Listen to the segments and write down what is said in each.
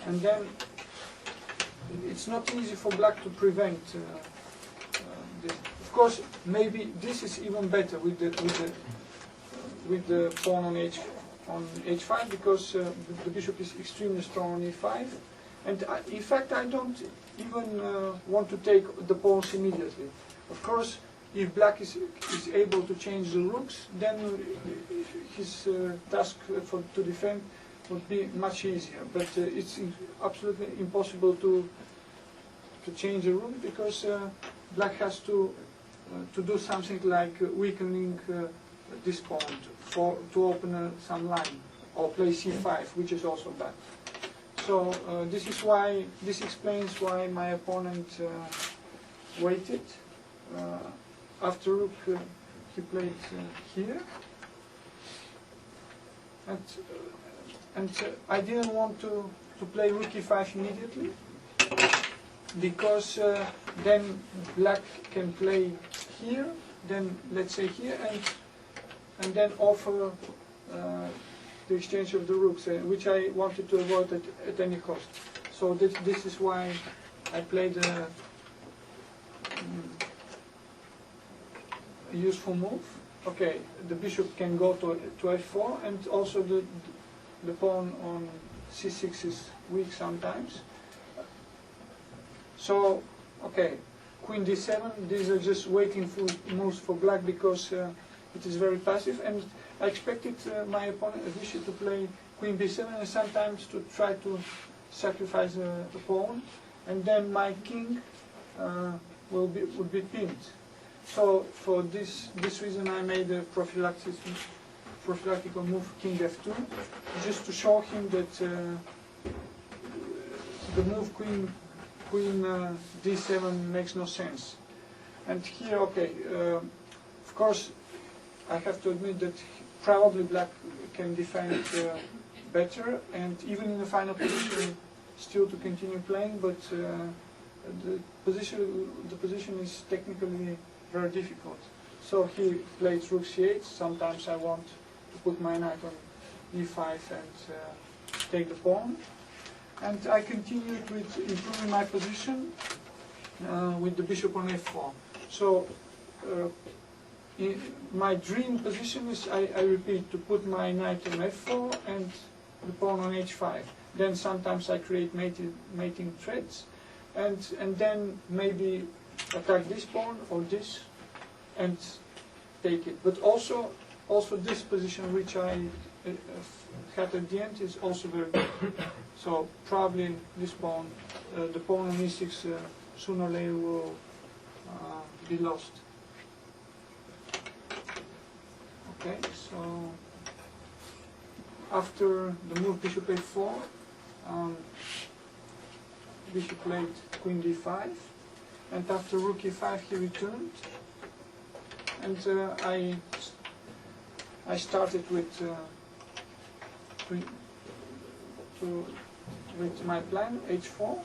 and then it's not easy for black to prevent this. Of course, maybe this is even better with the pawn on h5, because the bishop is extremely strong on e5, and in fact I don't even want to take the pawns immediately. Of course, if black is able to change the rooks, then his task to defend would be much easier. But it's absolutely impossible to change the rook, because black has to do something like weakening this pawn to open some line, or play c5, which is also bad. So this explains why my opponent waited. After rook, he played here, and I didn't want to play rook e5 immediately, because then black can play here, then let's say here, and then offer the exchange of the rooks, which I wanted to avoid at any cost. So this is why I played a useful move. Okay, the bishop can go to f4, and also the pawn on c6 is weak sometimes. So, okay, queen d7, these are just waiting for moves for black, because it is very passive, and I expected my opponent Vishy to play queen b7 and sometimes to try to sacrifice the pawn, and then my king would be pinned. So for this reason I made a prophylactical move, king f2, just to show him that the move queen d7 makes no sense. And here, okay, of course I have to admit that probably black can defend better, and even in the final position still to continue playing, but the position is technically very difficult. So he plays rook c8. Sometimes I want to put my knight on e5 and take the pawn. And I continued with improving my position with the bishop on f4. So my dream position is, I repeat, to put my knight on f4 and the pawn on h5. Then sometimes I create mating threads, and then maybe attack this pawn or this and take it. But also this position, which I had at the end, is also very good. So probably this pawn, the pawn on e6, sooner or later will be lost. Okay, so after the move bishop a4, bishop played queen d5, and after rook e5 he returned, and I started with my plan, h4,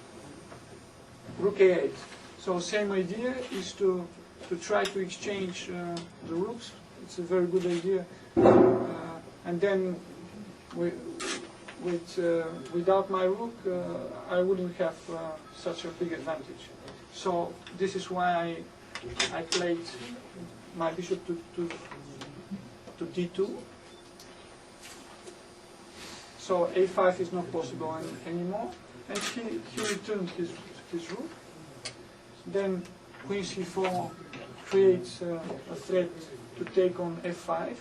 rook a8. So same idea is to try to exchange the rooks. It's a very good idea, and then without my rook I wouldn't have such a big advantage. So this is why I played my bishop to d2. So a5 is not possible anymore, and he returned his rook. Then queen c4 creates a threat to take on f5.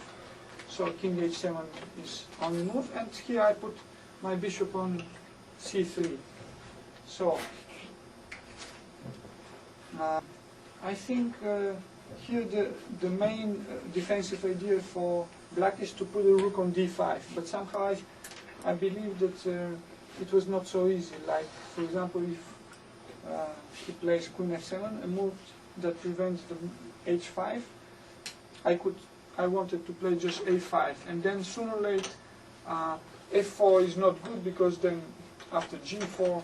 So king h7 is on the move, and here I put my bishop on c3. So I think here the main defensive idea for black is to put a rook on d5, but somehow I believe that it was not so easy. Like, for example, if he plays queen f7, a move that prevents the h5, I wanted to play just a5, and then sooner or later f4 is not good, because then after g4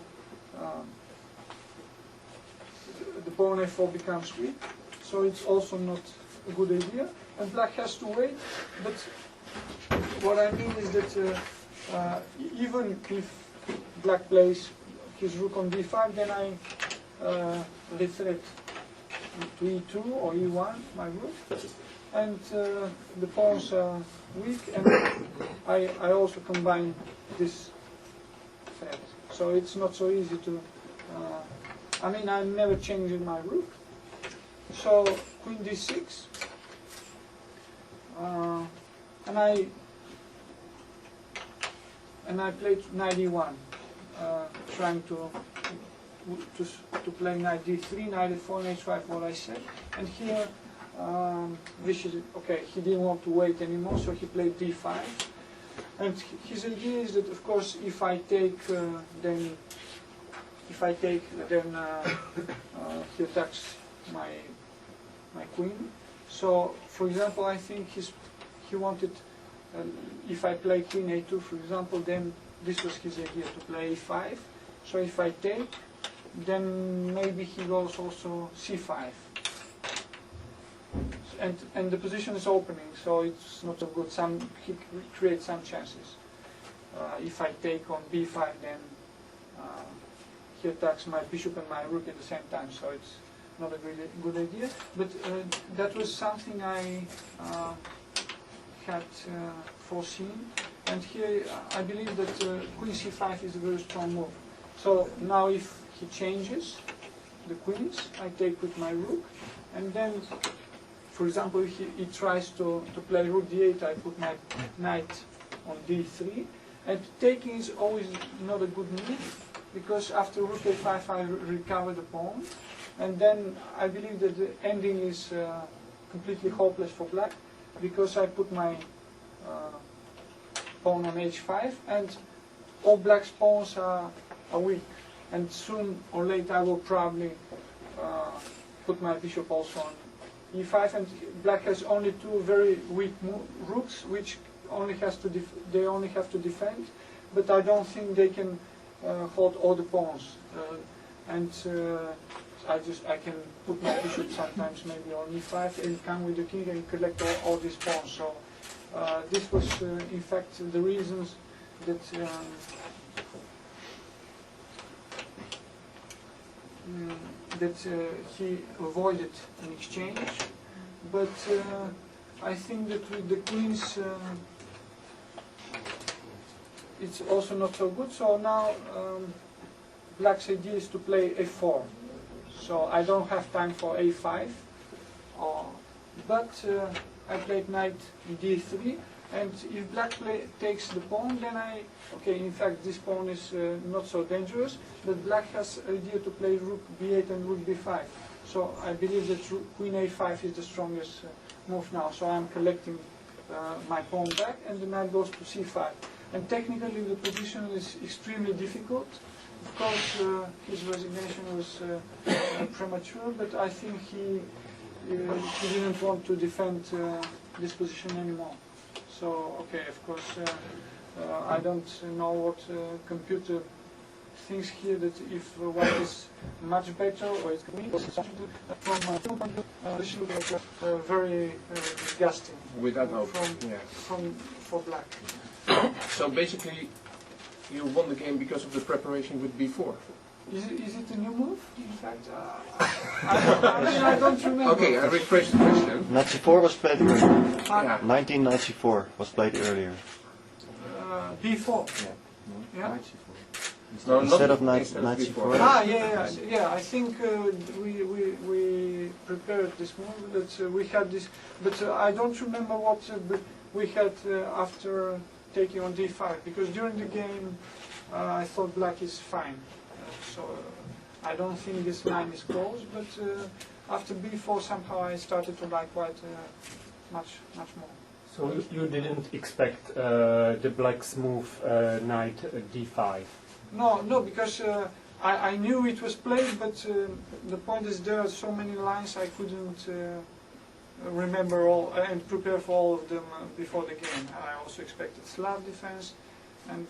the pawn f4 becomes weak, so it's also not a good idea, and black has to wait. But what I mean is that even if black plays his rook on d5, then I rethreat to e2 or e1, my rook, and the pawns are weak, and I also combine this threat. So it's not so easy to, I mean, I'm never changing my rook. So queen d6, and I played knight e1, trying to play knight d3, knight e4, and h5, what I said. And here, okay, he didn't want to wait anymore, so he played d5. And his idea is that, of course, if I take, then he attacks my queen. So, for example, I think he wanted, if I play queen a2, for example, then this was his idea, to play e5. So if I take, then maybe he goes also c5. And the position is opening, so it's not so good. He creates some chances. If I take on b5, then he attacks my bishop and my rook at the same time, so it's not a good idea. But that was something I had foreseen. And here I believe that queen c5 is a very strong move. So now if he changes the queens, I take with my rook, and then, for example, if he tries to play rook d8, I put my knight on d3. And taking is always not a good move, because after rook a5 I recover the pawn. And then I believe that the ending is completely hopeless for black, because I put my pawn on h5, and all black's pawns are weak. And soon or later I will probably put my bishop also on e5, and black has only two very weak rooks, which they only have to defend. But I don't think they can hold all the pawns. I can put my bishop sometimes maybe on e5 and come with the king and collect all these pawns. So this was in fact the reasons that he avoided an exchange. But I think that with the queens it's also not so good. So now black's idea is to play a4. So I don't have time for a5, but I played knight d3, and if black takes the pawn, then in fact this pawn is not so dangerous, but black has idea to play rook b8 and rook b5. So I believe that queen a5 is the strongest move now. So I'm collecting my pawn back, and the knight goes to c5. And technically the position is extremely difficult. Of course, his resignation was premature, but I think he didn't want to defend this position anymore. So, okay, of course, I don't know what computer thinks here, that if white is much better or it's from my point of view, this looks very disgusting. Without hope. For black. So basically, you won the game because of the preparation with b4. Is it a new move? In fact, I don't remember. Okay, I rephrase the question. Nazi 4 was played earlier. 1994 was played earlier. b4. Yeah. No, instead of Nazi 4. Yeah. I think we prepared this move. That we had this, but I don't remember what we had after taking on d5, because during the game I thought black is fine. So I don't think this line is close, but after b4 somehow I started to like white much more. So you didn't expect the black's move knight d5? No, because I knew it was played, but the point is there are so many lines I couldn't remember all and prepare for all of them before the game. I also expected Slav defense, and